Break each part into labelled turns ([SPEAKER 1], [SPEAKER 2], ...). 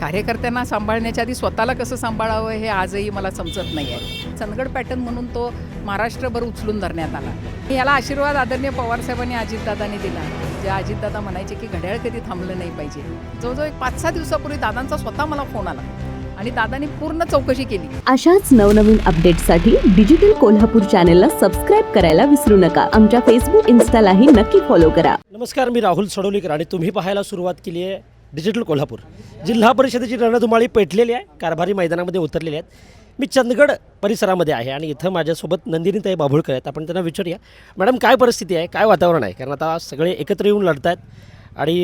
[SPEAKER 1] कार्यकर्त्यांना सांभाळण्याच्या आधी स्वतःला कसं सांभाळावं हे आजही मला समजत नाही आहे. चंदगड पॅटर्न म्हणून तो महाराष्ट्रभर उचलून धरण्यात आला. याला आशीर्वाद आदरणीय पवारसाहेबांनी अजितदादांनी दिला. जे अजितदादा म्हणायचे की घड्याळ कधी थांबलं नाही पाहिजे. जवळजवळ 5-6 दिवसापूर्वी दादांचा स्वतः मला फोन आला आणि दादांनी पूर्ण चौकशी केली.
[SPEAKER 2] अशाच नवनवीन अपडेट्ससाठी डिजिटल कोल्हापूर चॅनेलला सबस्क्राईब करायला विसरू नका. आमच्या फेसबुक इन्स्टालाही नक्की फॉलो करा.
[SPEAKER 3] नमस्कार, मी राहुल सडोलीकर आणि तुम्ही पाहायला सुरुवात केली आहे डिजिटल कोल्हापूर. जिल्हा परिषदेची रणधुमाळी पेटलेली आहे, कारभारी मैदानामध्ये उतरलेली आहेत. मी चंदगड परिसरामध्ये आहे आणि इथं माझ्यासोबत नंदिनीताई बाभुळकर आहेत. आपण त्यांना विचारूया, मॅडम काय परिस्थिती आहे, काय वातावरण आहे? कारण आता सगळे एकत्र येऊन लढत आहेत आणि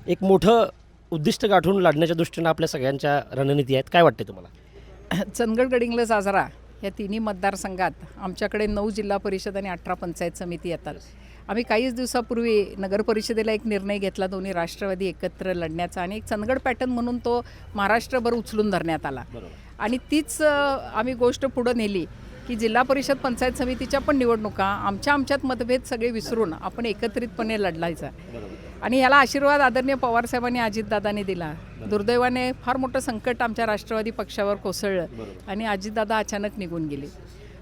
[SPEAKER 3] एक मोठं उद्दिष्ट गाठून लढण्याच्या दृष्टीनं आपल्या सगळ्यांच्या रणनीती आहेत. काय वाटते तुम्हाला?
[SPEAKER 1] चंदगड गडिंग्लज आजरा या तिन्ही मतदारसंघात आमच्याकडे 9 जिल्हा परिषद आणि 18 पंचायत समिती येतात. आम्ही काहीच दिवसापूर्वी नगर परिषदेला एक निर्णय घेतला दोन्ही राष्ट्रवादी एकत्र लढण्याचा आणि एक चंदगड पॅटर्न म्हणून तो महाराष्ट्रभर उचलून धरण्यात आला. आणि तीच आम्ही गोष्ट पुढं नेली की जिल्हा परिषद पंचायत समितीच्या पण निवडणुका आमच्यात मतभेद सगळे विसरून आपण एकत्रितपणे लढलायचा. आणि याला आशीर्वाद आदरणीय पवारसाहेबांनी अजितदादांनी दिला. दुर्दैवाने फार मोठं संकट आमच्या राष्ट्रवादी पक्षावर कोसळलं आणि अजितदादा अचानक निघून गेले.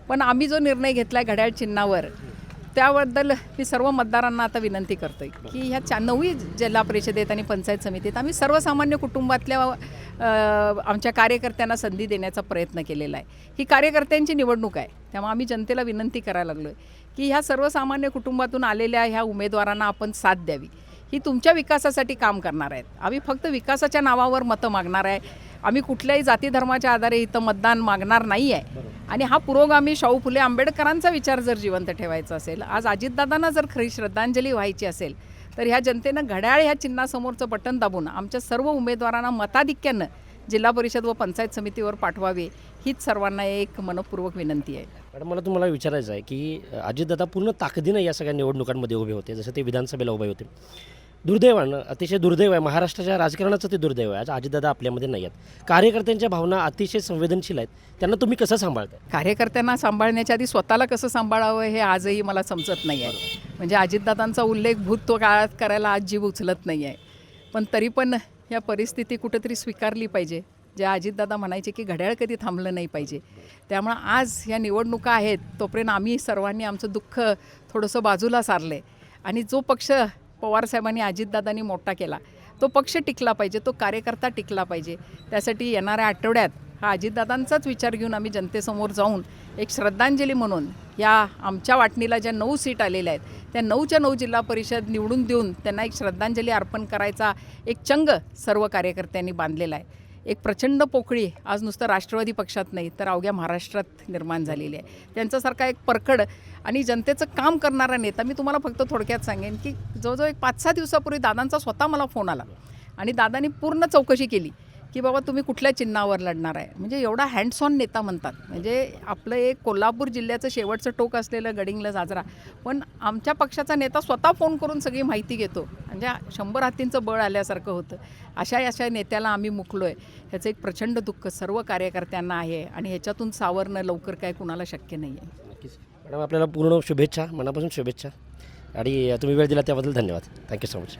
[SPEAKER 1] पण आम्ही जो निर्णय घेतला आहे घड्याळ चिन्हावर, त्याबद्दल मी सर्व मतदारांना आता विनंती करतोय की ह्या 9 जिल्हा परिषदेत आणि पंचायत समितीत आम्ही सर्वसामान्य कुटुंबातल्या आमच्या कार्यकर्त्यांना संधी देण्याचा प्रयत्न केलेला आहे. ही कार्यकर्त्यांची निवडणूक आहे, त्यामुळे आम्ही जनतेला विनंती करायला लागलो आहे की ह्या सर्वसामान्य कुटुंबातून आलेल्या ह्या उमेदवारांना आपण साथ द्यावी. ही तुमच्या विकासासाठी काम करणार आहेत. आम्ही फक्त विकासाच्या नावावर मतं मागणार आहे. आम्ही कुठल्याही जाती धर्माच्या आधारे इथं मतदान मागणार नाही आहे. आणि हा पुरोगामी शाहू फुले आंबेडकरांचा विचार जर जिवंत ठेवायचा असेल, आज अजितदादांना जर खरी श्रद्धांजली व्हायची असेल, तर ह्या जनतेनं घड्याळ ह्या चिन्हासमोरचं बटन दाबून आमच्या सर्व उमेदवारांना मताधिक्यानं जिल्हा परिषद व पंचायत समितीवर पाठवावे, हीच सर्वांना एक मनपूर्वक विनंती आहे.
[SPEAKER 3] मॅडम, मला तुम्हाला विचारायचं आहे की अजितदादा पूर्ण ताकदीनं या सगळ्या निवडणुकांमध्ये उभे होते, जसं ते विधानसभेला उभे होते. दुर्दैवानं, अतिशय दुर्दैव आहे, महाराष्ट्राच्या राजकारणाचं ते दुर्दैव आहे. आज अजितदादा आपल्यामध्ये नाही आहेत. कार्यकर्त्यांच्या भावना अतिशय संवेदनशील आहेत, त्यांना तुम्ही कसं सांभाळताय?
[SPEAKER 1] कार्यकर्त्यांना सांभाळण्याच्या आधी स्वतःला कसं सांभाळावं हे आजही मला समजत नाही आहे. म्हणजे अजितदादांचा उल्लेख भूतत्व काळात करायला आज जीव उचलत नाही आहे. पण तरी पण या परिस्थिती कुठेतरी स्वीकारली पाहिजे. जे अजितदादा म्हणायचे की घड्याळ कधी थांबलं नाही पाहिजे. त्यामुळं आज या निवडणुका आहेत, तोपर्यंत आम्ही सर्वांनी आमचं दुःख थोडंसं बाजूला सारलं आहे. आणि जो पक्ष पवारसाहेबांनी अजितदादांनी मोठा केला, तो पक्ष टिकला पाहिजे, तो कार्यकर्ता टिकला पाहिजे. त्यासाठी येणाऱ्या आठवड्यात हा अजितदादांचाच विचार घेऊन आम्ही जनतेसमोर जाऊन एक श्रद्धांजली म्हणून या आमच्या वाटणीला ज्या 9 सीट आलेल्या आहेत, त्या 9च्या 9 जिल्हा परिषद निवडून देऊन त्यांना एक श्रद्धांजली अर्पण करायचा एक चंग सर्व कार्यकर्त्यांनी बांधलेला आहे. एक प्रचंड पोकळी आज नुसतं राष्ट्रवादी पक्षात नाही तर अवघ्या महाराष्ट्रात निर्माण झालेली आहे. त्यांच्यासारखा एक परखड आणि जनतेचं काम करणारा नेता, मी तुम्हाला फक्त थोडक्यात सांगेन की जवळजवळ 5-6 दिवसापूर्वी दादांचा स्वतः मला फोन आला आणि दादांनी पूर्ण चौकशी केली की बाबा तुम्ही कुठल्या चिन्हावर लढणार आहे. म्हणजे एवढा हँड्स ऑन नेता म्हणतात. म्हणजे आपलं एक कोल्हापूर जिल्ह्याचं शेवटचं टोक असलेलं गडिंग्लज आजरा, पण आमच्या पक्षाचा नेता स्वतः फोन करून सगळी माहिती घेतो. म्हणजे 100 हातींचं बळ आल्यासारखं होतं. अशा नेत्याला आम्ही मुकलो आहे. ह्याचं एक प्रचंड दुःख सर्व कार्यकर्त्यांना आहे आणि ह्याच्यातून सावरणं लवकर काय कुणाला शक्य नाही आहे.
[SPEAKER 3] नक्कीच मॅडम, आपल्याला पूर्ण शुभेच्छा, मनापासून शुभेच्छा. आणि तुम्ही वेळ दिला त्याबद्दल धन्यवाद. Thank you so much.